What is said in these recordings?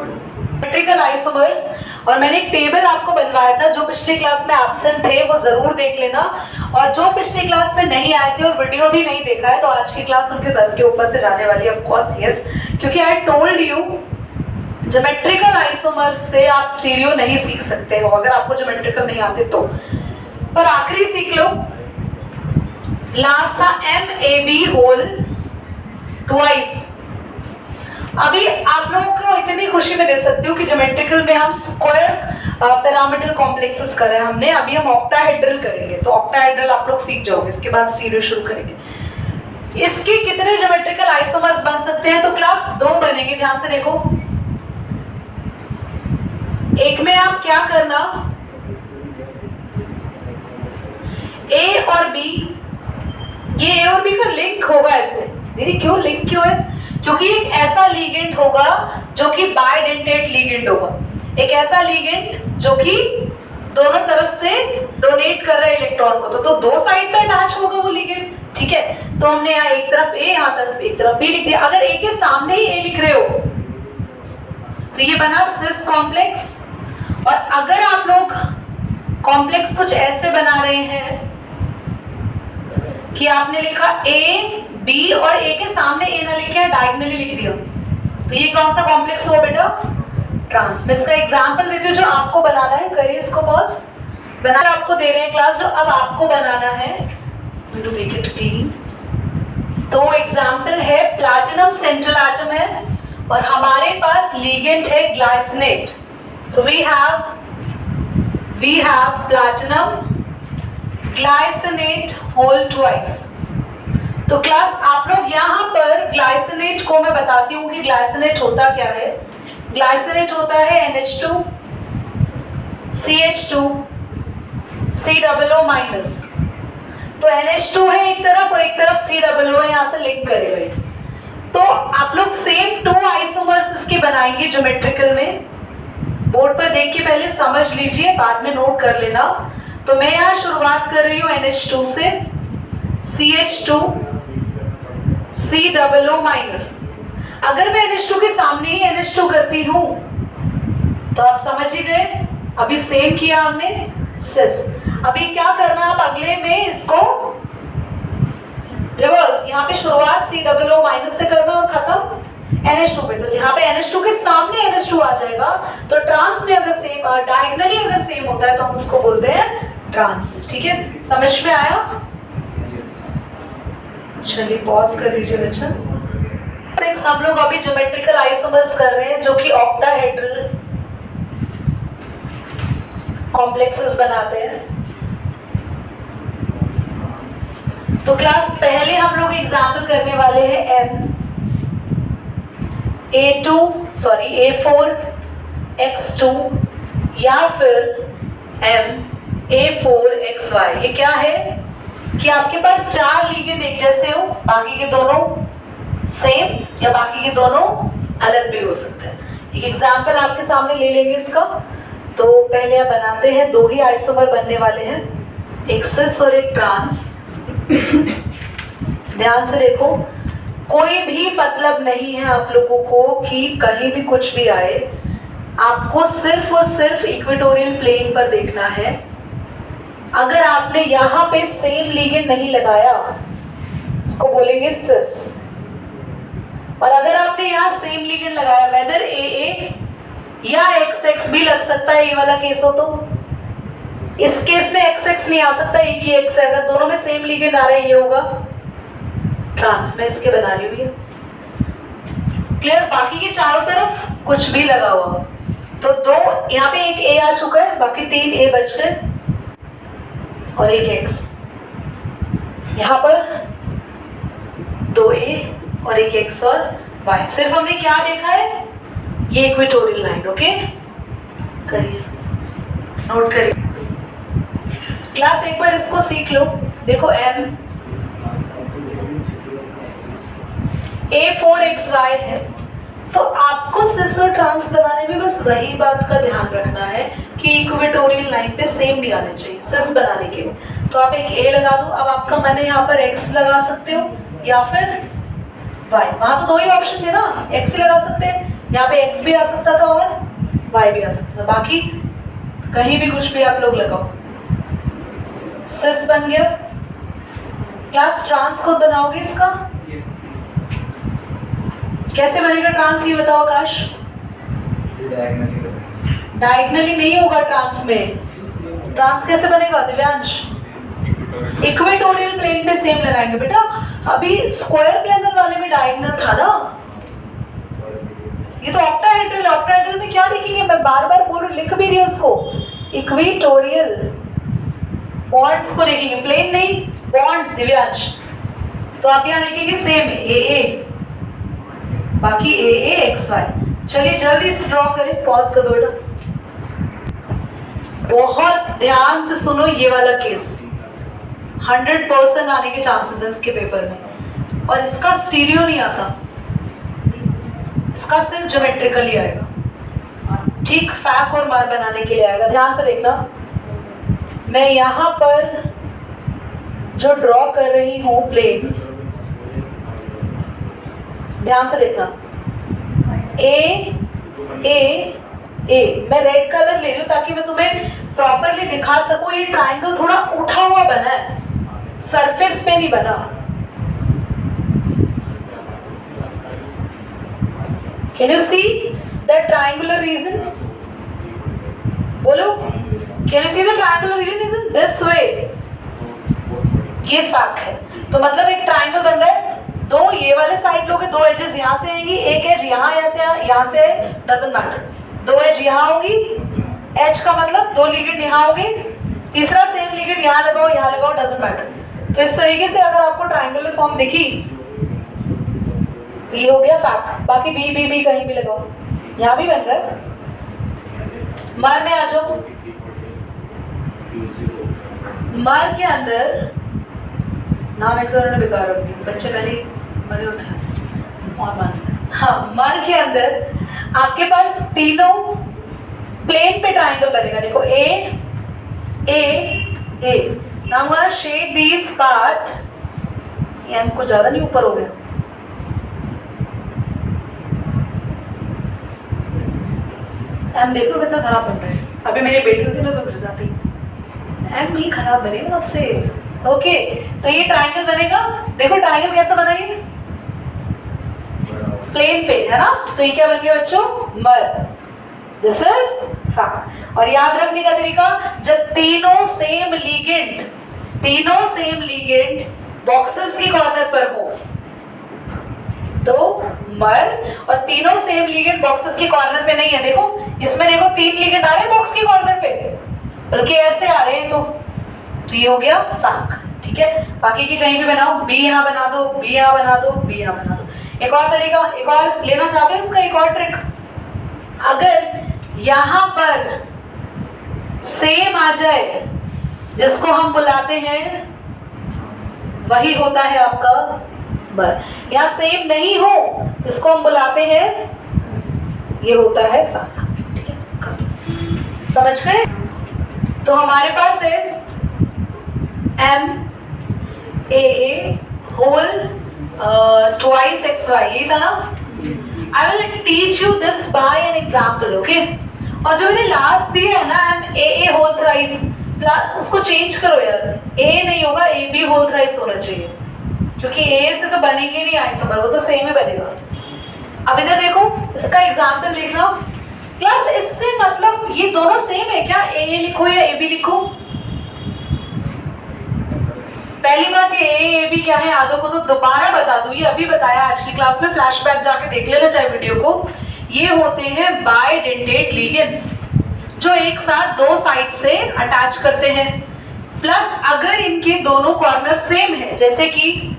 Symmetrical isomers, और मैंने एक टेबल आपको बनवाया था, जो पिछली क्लास में एब्सेंट थे वो जरूर देख लेना, और जो पिछली क्लास में नहीं आए थे और वीडियो भी नहीं देखा है तो आज की क्लास उनके सर के ऊपर से जाने वाली है, ऑफ कोर्स यस, क्योंकि I told you geometrical isomers से आप स्टीरियो नहीं सीख सकते हो अगर आपको ज्योमेट्रिकल नहीं आते तो। पर आखिरी सीख लो, लास्ट था MAB होल ट्वाइस। अभी आप लोगों को इतनी खुशी में दे सकती हूँ कि ज्योमेट्रिकल में हम स्क्वायर पैरामीटर कॉम्प्लेक्सेस कर रहे हैं हमने, अभी हम ऑक्टाहेड्रल करेंगे, तो ऑक्टाहेड्रल आप लोग सीख जाओगे, इसके बाद स्टीरियो शुरू करेंगे। इसके कितने ज्योमेट्रिकल आइसोमर्स बन सकते हैं, तो क्लास 2 बनेंगे, ध्यान से देखो। एक में आप क्या करना, A और B, ये A और B का लिंक होगा ऐसे। दीदी क्यों लिंक क्यों है? क्योंकि एक ऐसा लीगेंड होगा जो कि बाइडेंटेट लीगेंड होगा, एक ऐसा लीगेंड जो कि दोनों तरफ से डोनेट कर रहा है इलेक्ट्रॉन को, तो दो साइड पे अटैच होगा वो लीगेंड, ठीक है। तो हमने यहाँ एक तरफ A, यहाँ तरफ एक तरफ B लिख दिया। अगर A के सामने ही A लिख रहे हो तो ये बना सिस कॉम्प्लेक्स, और अगर आप लोग कॉम्प्लेक्स कुछ ऐसे बना रहे हैं कि आपने लिखा A, B और A के सामने A ना लिखे, डायगोनली लिख दिया, तो ये कौन सा कॉम्प्लेक्स हुआ बेटा? ट्रांस। मैं इसका एग्जांपल देती हूँ जो आपको बनाना है, करिए इसको पॉज। बनाना आपको दे रहे हैं क्लास, जो अब आपको बनाना है, टू मेक इट क्लीन। तो एग्जांपल है प्लैटिनम सेंट्रल एटम है और हमारे पास लीगेंड है glycinate, so we have platinum glycinate whole twice. तो क्लास आप लोग यहाँ पर ग्लाइसिनेट को मैं बताती हूँ कि ग्लाइसिनेट होता क्या है। ग्लाइसिनेट होता है NH2 CH2 COO-। तो NH2 है एक तरफ और एक तरफ COO है, यहाँ से लिंक करे हुए। तो आप लोग सेम 2 आइसोमर्स इसके बनाएंगे ज्योमेट्रिकल में। बोर्ड पर देख के पहले समझ लीजिए, बाद में नोट कर लेना। तो मैं यहाँ शुरुआत कर रही हूँ NH2 से, CH2 COO-। अगर मैं NH2 के सामने ही NH2 करती हूँ तो आप समझ ही गए, अभी सेम किया हमने सिस। अभी क्या करना, आप अगले में इसको रिवर्स, यहाँ पे शुरुआत COO- से करना और खत्म NH2 पे। तो जहाँ पे NH2 के सामने NH2 आ जाएगा तो ट्रांस में अगर सेम, डायगोनली अगर सेम होता है तो हम उसको बोलते हैं ट्रांस, ठीक है। समझ में आया? चलिए पॉज कर दीजिए बच्चा। हम लोग अभी ज्योमेट्रिकल आइसोमर्स कर रहे हैं जो कि ऑक्टाहेड्रल कॉम्प्लेक्सेस बनाते हैं। तो क्लास पहले हम लोग एग्जाम्पल करने वाले हैं A4X2 या फिर A4XY। ये क्या है कि आपके पास 4 लीगेंड एक जैसे हो, बाकी के दोनों सेम या बाकी के दोनों अलग भी हो सकते हैं। एक एग्जांपल आपके सामने ले लेंगे इसका। तो पहले आप बनाते हैं, 2 ही आइसोमर बनने वाले हैं, एक सिस और एक ट्रांस। ध्यान से देखो, कोई भी मतलब नहीं है आप लोगों को कि कहीं भी कुछ भी आए, आपको सिर्फ और सिर्फ इक्वेटोरियल प्लेन पर देखना है। अगर आपने यहाँ पे सेम लीगेंड नहीं लगाया, इसको बोलेंगे सिस, और अगर आपने यहाँ सेम लीगेंड लगाया, वेदर AA या XX भी लग सकता है, ये वाला केस हो तो। इस केस में XX नहीं आ सकता, एक ही X है। अगर दोनों में सेम लीगेंड आ रहा है, ये होगा ट्रांस। में इसके बना रही हुई है, क्लियर? बाकी के चारों तरफ कुछ भी लगा हुआ, तो 2 यहाँ पे एक A आ चुका है, बाकी 3 A बच गए और एक X। यहाँ पर 2 A और एक X और Y। सिर्फ हमने क्या देखा है, ये इक्वेटोरियल लाइन। ओके, करिए, नोट करिए क्लास, एक बार इसको सीख लो। देखो A4XY है, तो आपको सिस और ट्रांस बनाने में बस वही बात का ध्यान रखना है कि इक्वेटोरियल लाइन पे सेम भी आने चाहिए सिस बनाने के लिए। तो आप एक A लगा दो। अब आपका मैंने यहाँ पर X लगा सकते हो या फिर Y, वहां तो 2 ही ऑप्शन थे ना, X लगा सकते हैं यहाँ पे x भी आ सकता था और y भी आ सकता था, बाकी कहीं भी कुछ भी आप लोग लगाओ। सिस बन गया। क्लास ट्रांस खुद बनाओगे इसका? कैसे बनेगा ट्रांस ये बताओ आकाश। डायगनली नहीं होगा ट्रांस में। ट्रांस कैसे बनेगा दिव्यांश? इक्वेटोरियल प्लेन पे सेम लगाएंगे बेटा। अभी स्क्वायर प्लेनर वाले में डायगोनल था ना, ये तो ऑक्टाहेड्रल। ऑक्टाहेड्रल में क्या लिखेंगे? मैं बार बार बोल रही, लिख भी रही हूँ उसको। इक्वेटोरियल बॉन्ड्स को लिखेंगे, प्लेन नहीं, बॉन्ड दिव्यांश। तो आप यहाँ लिखेंगे सेम ए ए, बाकी ए ए एक्स वाई। चलिए जल्दी से ड्रॉ करें, पॉज कर दो बेटा। बहुत ध्यान से सुनो ये वाला केस, 100% आने के चांसेस है इसके पेपर में। और इसका स्टीरियो नहीं आता, इसका सिर्फ ज्योमेट्रिकली आएगा। ठीक फैक और मार बनाने के लिए आएगा। ध्यान से देखना, मैं यहाँ पर जो ड्रॉ कर रही हूँ प्लेन्स, ध्यान से देखना, ए ए ए। मैं रेड कलर ले रही हूँ ताकि मैं तुम्हें प्रॉपरली दिखा सकूं। ये ट्रायंगल थोड़ा उठा हुआ बना है, सरफेस पे नहीं बना। Can you see the triangular region? बोलो, can you see the triangular region is in this way? ये फैक्ट है। तो मतलब एक ट्रायंगल बन रहा है, दो ये वाले साइड लोगे, दो एजेस यहाँ से आएंगी, एक एज यहाँ से डजंट मैटर, दो एज यहाँ होगी, एज का मतलब दो लिगेंड यहाँ होगी, तीसरा सेम लिगेंड यहाँ लगाओ, डजंट मैटर। तो इस तरीके से अगर आपको ट्रायंगुलर फॉर्म दिखी तो ये हो गया फैक्ट। बाकी बी बी बी कहीं भी लगाओ, यहाँ भी बन रहा है। मर में आ जाओ। मर के अंदर नाम एक तो उन्होंने बेकार रख दिया, बच्चे पहले बड़े होते हैं और मानते। हाँ, मर के अंदर आपके पास तीनों प्लेन पे ट्रायंगल बनेगा। देखो A A A. Now we are shade this part. ये हमको ज्यादा नहीं ऊपर हो गया? एम देख लो कितना खराब बन रहा है। अभी मेरी बेटी होती मैं बन जाती। एम नहीं खराब बनेगा आपसे। ओके, तो ये ट्रायंगल बनेगा। देखो ट्रायंगल कैसा बना ये? प्लेन पे है ना। तो ये क्या बन गया बच्चों? मर। This is fact. और याद रखने का तरीका, जब तीनों सेम लीगेंड बॉक्सेस के कॉर्नर पर हो तो मर, और तीनों सेम लीगेंड बॉक्सेस के कॉर्नर पे नहीं है। देखो इसमें, देखो 3 लीगेंड आ रहे हैं बॉक्स के कॉर्नर पे, बल्कि ऐसे आ रहे हैं। तो ये हो गया फैक्ट। ठीक है, बाकी की कहीं भी बनाओ, बी यहाँ बना दो, बी यहाँ बना दो, बी यहाँ बना दो। एक और तरीका, एक और लेना चाहते हो इसका एक और ट्रिक। अगर यहाँ पर सेम आ जाए, जिसको हम बुलाते हैं, वही होता है आपका बर। यहाँ सेम नहीं हो, इसको हम बुलाते हैं, ये होता है फैक्ट। ठीक है, समझ गए? तो हमारे पास है M A A whole twice X Y, ये था ना। I will teach you this by an example. Okay, और जो मैंने लास्ट दिया है ना M A A whole thrice, plus उसको चेंज करो यार, ए नहीं होगा, ए बी होल थ्राइस होना चाहिए, क्योंकि ए से तो बनेंगे नहीं आइसोमर, वो तो सेम ही बनेगा। अब इधर देखो, इसका एग्जाम्पल देख लो। क्लास इससे मतलब ये दोनों सेम है क्या? ए लिखो या ए बी लिखो? पहली बात ये ए बी क्या है आदो को तो दोबारा बता दूं, ये अभी बताया आज की क्लास में, फ्लैशबैक जाके देख लेना चाहे वीडियो को। ये होते हैं बाइडेंटेट लिगेंड्स, जो एक साथ दो साइड से अटैच करते हैं। प्लस अगर इनके दोनों कॉर्नर सेम है, जैसे कि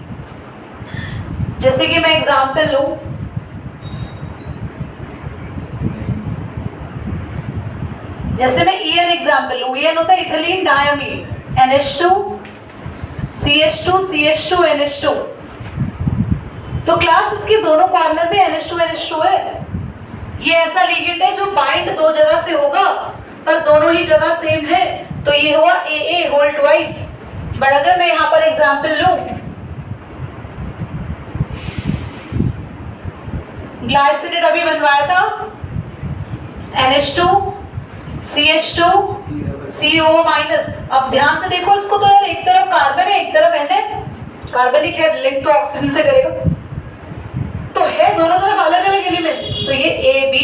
मैं एग्जांपल लूं, जैसे मैं EN एग्जांपल लूं, EN होता है ethylene diamine, NH2 CH2 CH2 NH2। तो क्लास इसके दोनों कॉर्नर में NH2 NH2 है। ये ऐसा लिगेंड है जो बाइंड दो जगह से होगा पर दोनों ही जगह सेम है, तो ये हुआ AA होल ट्वाइस। बट अगर मैं यहाँ पर एग्जांपल लूं, ग्लाइसिनेट अभी बनवाया था, NH2 CH2 CO माइनस। अब ध्यान से देखो इसको तो यार, एक तरफ कार्बन है एक तरफ Na, कार्बनिक है, लिंक तो ऑक्सीजन से करेगा, तो है दोनों तरफ अलग अलग एलिमेंट्स। तो ये AB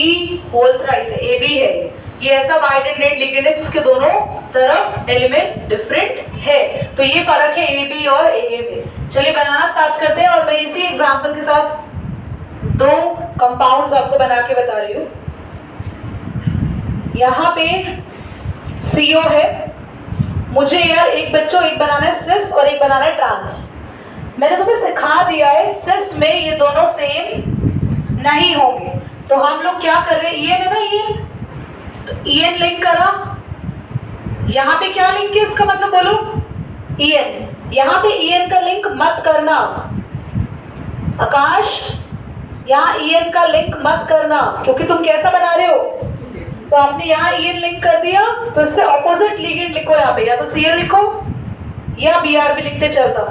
होल थ्राइस है, AB है ये ऐसा बाइडेंडेट लिगेंड है जिसके दोनों तरफ एलिमेंट्स डिफरेंट है। तो ये फर्क है AB और AA में। चलिए बनाना स्टार्ट करते हैं, और मैं इसी एग्जांपल के साथ दो कंपाउंड्स आपको बना के बता रही हूँ। यहाँ पे CO है, मुझे यार एक बच्चों एक बनाना है सिस और एक बनाना है ट्रांस। मैंने तुम्हें सिखा दिया है सिस में ये दोनों सेम नहीं होंगे, तो हम लोग क्या कर रहे हैं, EN है ना, EN, तो EN लिंक करा। यहाँ पे क्या लिंक है इसका मतलब बोलो, EN। यहाँ पे EN का लिंक मत करना आकाश, यहाँ EN का लिंक मत करना, क्योंकि तुम कैसा बना रहे हो, तो आपने यहाँ EN लिंक कर दिया, तो इससे ऑपोजिट लिगेंड लिखो यहाँ पे, या तो Cl लिखो या Br भी लिखते चलता।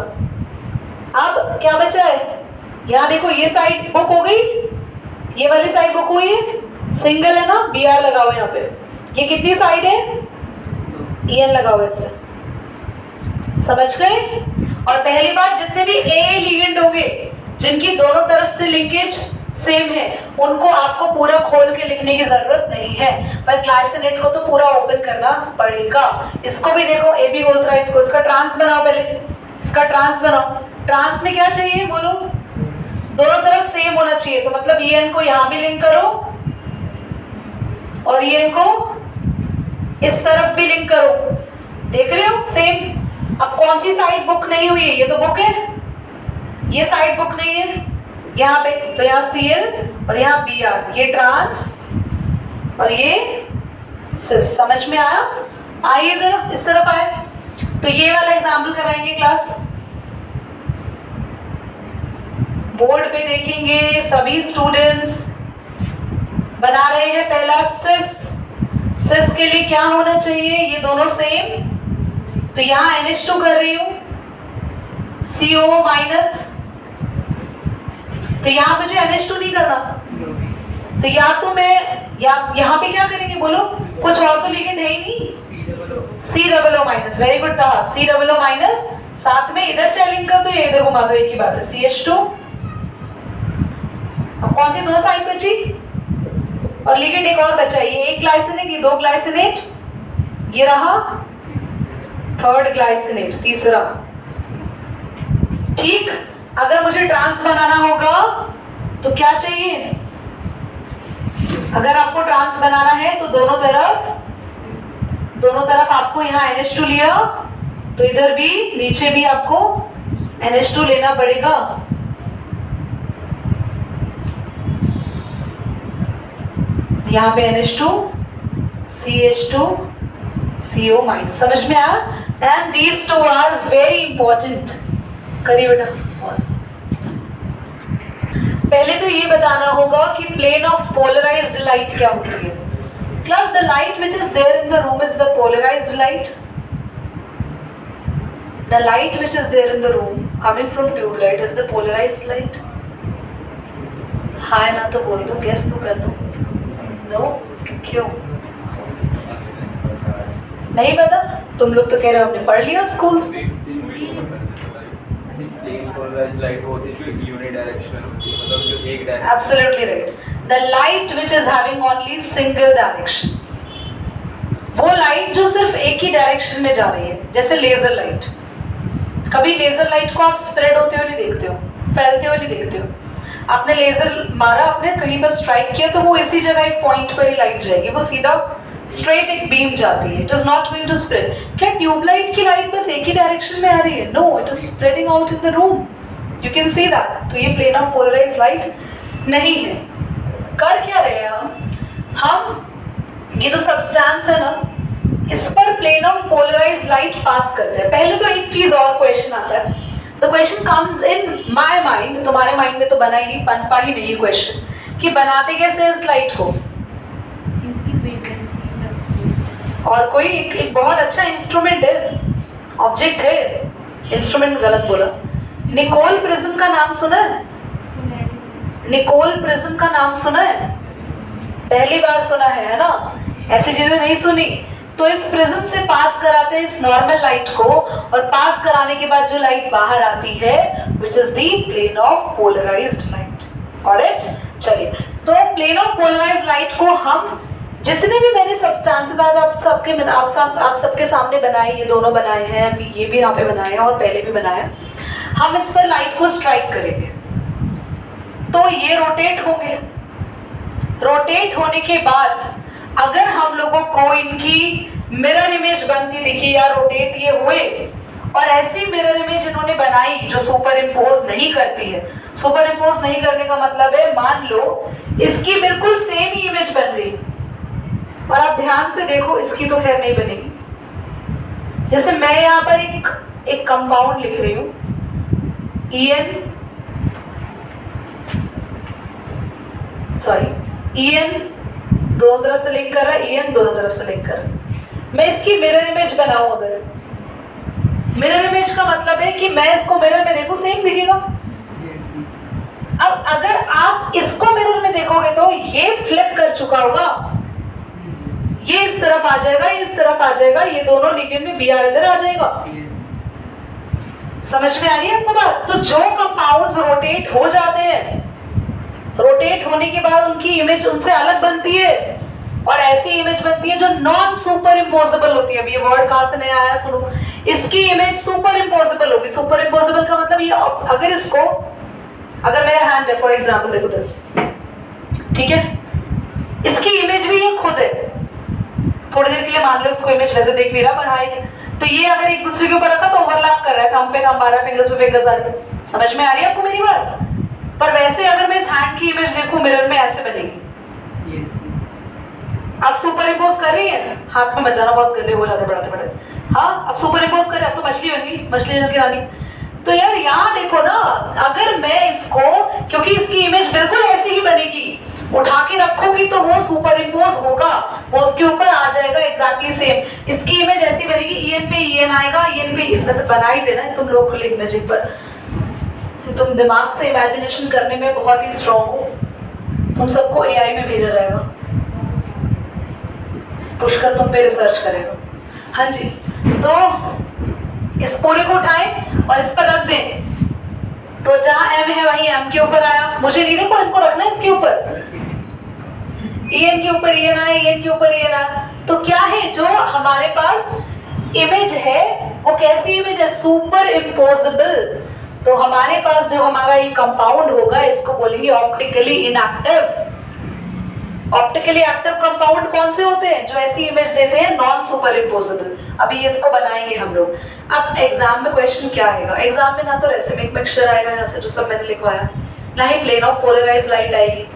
अब क्या बचा है, यहाँ देखो ये साइड बुक हो गई, ये वाली साइड बुक हुई है, सिंगल है ना, Br लगाओ यहाँ पे। ये कितनी साइड है, EN लगाओ इससे, समझ गए। और पहली बार जितने भी AA लिगेंड होंगे जिनकी दोनों तरफ से लिंकेज सेम है, उनको आपको पूरा खोल के लिखने की जरूरत नहीं है, पर ग्लाइसिनेट को तो पूरा ओपन करना पड़ेगा। इसको भी देखो AB होल थ्राइस को, इसका ट्रांस बनाओ, पहले इसका ट्रांस बनाओ। ट्रांस में क्या चाहिए बोलो, दोनों तरफ सेम होना चाहिए, तो मतलब EN को यहाँ भी लिंक करो और EN को इस तरफ भी लिंक करो, देख रहे हो सेम। अब कौन सी साइड बुक नहीं हुई है, ये तो बुक है, ये साइड बुक नहीं है यहाँ पे, तो यहाँ Cl और यहाँ Br, ये ट्रांस और ये सिस। समझ में आया, आइए इधर इस तरफ आए, तो ये वाला एग्जाम्पल कराएंगे क्लास, बोर्ड पे देखेंगे सभी स्टूडेंट्स बना रहे हैं। पहला सिस, सिस के लिए क्या होना चाहिए, ये दोनों सेम, तो यहाँ NH2 कर रही हूँ, CO माइनस, तो यहाँ मुझे NH2 नहीं करना, तो या तो मैं यहाँ पे क्या करेंगे बोलो, कुछ और तो लिगेंड है ही नहीं, COO माइनस, वेरी गुड था, COO माइनस, साथ में इधर चाहे लिंक कर दो या इधर घुमा दो, एक ही बात है, CH2। अब कौन सी दो साइड बची, और लिगेंड एक और बचा, ये एक ग्लाइसिनेट, ये दो ग्लाइसिनेट, ये रहा थर्ड ग्लाइसिनेट, तीसरा। ठीक, अगर मुझे ट्रांस बनाना होगा तो क्या चाहिए, अगर आपको ट्रांस बनाना है तो दोनों तरफ आपको यहाँ NH2 लिया, तो इधर भी नीचे भी आपको NH2 लेना पड़ेगा। यहाँ पे NH2 CH2 CO माइनस, समझ में आया। And these two are very important. करिए बेटा, पहले तो ये बताना होगा कि प्लेन ऑफ पोलराइज्ड लाइट क्या होती है। Class, the light which is there in the room is the polarized light. The light which is there in the room coming from tube light is the polarized light. हाँ ना तो बोल दो, guess तो कर दो। No? क्यों? नहीं पता? तुम लोग तो कह रहे हो हमने पढ़ लिया स्कूल से। polarized light होती है जो unidirectional, मतलब जो एक direction. Absolutely right. The light which is having only single direction. वो लाइट जो सिर्फ एक ही डायरेक्शन में जा रही है, जैसे लेजर लाइट। कभी लेजर लाइट को आप स्प्रेड होते हुए नहीं देखते हो, फैलते हुए नहीं देखते हो। आपने लेजर मारा, आपने कहीं पर स्ट्राइक किया, तो वो इसी जगह एक पॉइंट पर ही लाइट जाएगी, वो सीधा स्ट्रेट एक बीम जाती है। It is not going to spread. क्या ट्यूबलाइट की लाइट बस एक ही डायरेक्शन में आ रही है? No, it is spreading out in the room, you can see that. तो ये प्लेन ऑफ पोलराइज्ड लाइट नहीं है। कर क्या रहे हैं हम ये तो सब्सटेंस है ना, इस पर plane of polarized light pass करते हैं। पहले तो एक चीज और क्वेश्चन आता है, the question comes in my mind, तुम्हारे माइंड में तो बना ही नहीं, पनपा ही नहीं क्वेश्चन, कि बनाते कैसे इस लाइट को। और कोई एक बहुत अच्छा इंस्ट्रूमेंट है, ऑब्जेक्ट है, इंस्ट्रूमेंट गलत बोला। निकोल प्रिज्म का नाम सुना है? निकोल प्रिज्म का नाम सुना है? पहली बार सुना है ना? ऐसी चीजें नहीं सुनी। तो इस प्रिज्म से पास कराते हैं इस नॉर्मल लाइट को, और पास कराने के बाद जो लाइट बाहर आती है which is the plane of polarized light. Alright, चलिए, तो प्लेन ऑफ पोलराइज्ड लाइट को हम जितने भी मैंने सब्सटेंसेस आज आप सबके सामने बनाए, ये दोनों बनाए हैं, अभी ये भी यहाँ पे बनाए हैं और पहले भी बनाया, हम इस पर लाइट को स्ट्राइक करेंगे तो ये रोटेट होंगे। रोटेट होने के बाद अगर हम लोगों को इनकी मिरर इमेज बनती दिखी या रोटेट ये हुए, और ऐसी मिरर इमेज इन्होंने बनाई जो सुपर इम्पोज नहीं करती है। सुपर इम्पोज नहीं करने का मतलब है, मान लो इसकी बिल्कुल सेम ही इमेज बन गई, और आप ध्यान से देखो, इसकी तो खैर नहीं बनेगी। जैसे मैं यहाँ पर एक कंपाउंड लिख रही हूं, EN दोनों तरफ से लिंक कर रहा है, EN दोनों तरफ से लिंक कर रहा है। मैं इसकी मिरर इमेज बनाऊं, अगर मिरर इमेज का मतलब है कि मैं इसको मिरर में देखूं, सेम दिखेगा। अब अगर आप इसको मिरर में देखोगे तो ये फ्लिप कर चुका होगा, ये इस तरफ आ जाएगा, ये इस तरफ आ जाएगा, ये दोनों लिगेंड में Br इधर आ जाएगा। समझ में आ रही है आपको बात? तो जो कंपाउंड्स रोटेट हो जाते हैं, रोटेट होने के बाद उनकी इमेज उनसे अलग बनती है, और ऐसी इमेज बनती है जो नॉन सुपर इम्पोजेबल होती है। अब ये वर्ड कहां से नया आया सुनो, इसकी इमेज सुपर इम्पोजेबल होगी। सुपर इम्पोजेबल का मतलब ये, अगर इसको, अगर मेरा हैंड है फॉर एग्जांपल, देखो दिस, ठीक है, इसकी इमेज भी ये खुद है। थोड़ी देर के लिए मान लो इसको इमेज वैसे देख नहीं रहा, पर हाई, तो ये अगर एक दूसरे के ऊपर रखा तो ओवरलैप कर रहा है, थंब पे थंब आ रहा है, फिंगर्स पे फिंगर्स आ रहे हैं। समझ में आ रही है आपको मेरी बात? पर वैसे अगर मैं इस हैंड की इमेज देखूं मिरर में, ऐसे बनेगी। आप सुपर इम्पोज कर रही है, हाथ में मत जाना, बहुत गंदे हो जाते बढ़ाते बढ़ाते। हाँ, अब सुपर इम्पोज कर रहे हैं, अब तो मछली बन गई, मछली जल की रानी। तो यार यहाँ देखो ना, अगर मैं इसको, क्योंकि इसकी इमेज बिल्कुल ऐसी ही बनेगी, उठा के रखोगी तो वो सुपर इम्पोज होगा, वो उसके ऊपर आ जाएगा एग्जैक्टली सेम। इसकी इमेज ऐसी बनेगी, EN पे EN आएगा, EN पे बना ही देना है तुम लोग खुली इमेजिंग पर। तुम दिमाग से इमेजिनेशन करने में बहुत ही स्ट्रॉन्ग हो, तुम सबको AI में भेजा जाएगा, पुष्कर तुम पे रिसर्च करेगा। हाँ जी, तो इस पूरे को उठाएं और इस पर रख दें, तो जहां M है वहीं M के ऊपर आया। मुझे नहीं, देखो इनको रखना है इसके ऊपर, EN के ऊपर EN आया, EN के ऊपर EN आया। तो क्या है, जो हमारे पास इमेज है वो कैसी इमेज है? Super imposable. तो हमारे पास जो हमारा ये कंपाउंड होगा, इसको बोलेंगे optically inactive. Optically active compound कौन से होते हैं? जो ऐसी इमेज देते हैं, नॉन सुपर इम्पोजेबल। अभी इसको बनाएंगे हम लोग। अब एग्जाम में क्वेश्चन क्या आएगा? एग्जाम में ना तो रेसिमिक मिक्सचर आएगा यहाँ से जो सब मैंने लिखवाया, ना ही प्लेन ऑफ पोलराइज्ड लाइट आएगी,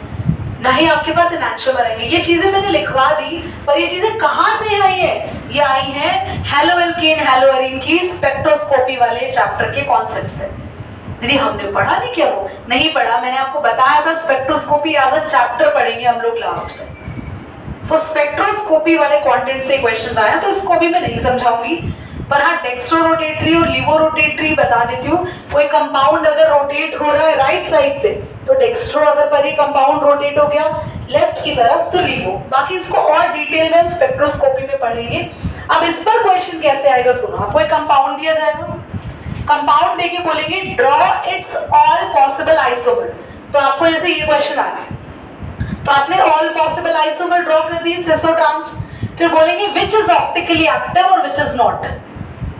ना ही आपके पास एनैक्सियम आएंगे। ये चीजें मैंने लिखवा दी, पर ये चीजें कहाँ से आई हैं? ये आई हैं हेलोएल्केन हेलोएरीन की स्पेक्ट्रोस्कोपी वाले चैप्टर के कॉन्सेप्ट से। दीदी हमने पढ़ा नहीं क्या? वो नहीं पढ़ा, मैंने आपको बताया था स्पेक्ट्रोस्कोपी एज अ चैप्टर पढ़ेंगे हम लोग लास्ट में। तो स्पेक्ट्रोस्कोपी वाले कंटेंट से क्वेश्चंस आया, तो इसको भी मैं नहीं समझाऊंगी, पर हाँ डेक्स्ट्रो रोटेटरी और लिवो रोटेटरी बता देती हूँ। कोई कंपाउंड अगर रोटेट हो रहा है राइट साइड पे, तो डेक्स्ट्रो, अगर पर ये कंपाउंड रोटेट हो गया लेफ्ट की तरफ तो लिवो। बाकी इसको और डिटेल में हम स्पेक्ट्रोस्कोपी में पढ़ेंगे। अब इस पर क्वेश्चन कैसे आएगा सुनो, आपको एक कंपाउंड दिया जाएगा, कंपाउंड देके बोलेंगे draw it's all possible isomer. तो आपको जैसे ये क्वेश्चन आ रहा है, तो आपने ऑल पॉसिबल आइसोमर ड्रॉ कर दिए, सिसो ट्रांस, फिर बोलेंगे विच इज ऑप्टिकली एक्टिव और विच इज नॉट।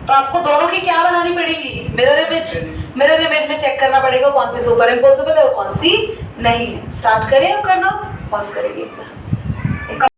तो आपको दोनों की क्या बनानी पड़ेगी? Mirror image. मिरर इमेज में चेक करना पड़ेगा कौन सी सुपर इम्पोसिबल है और कौन सी नहीं है। स्टार्ट करें अब करना, पॉज करेंगे एक बार।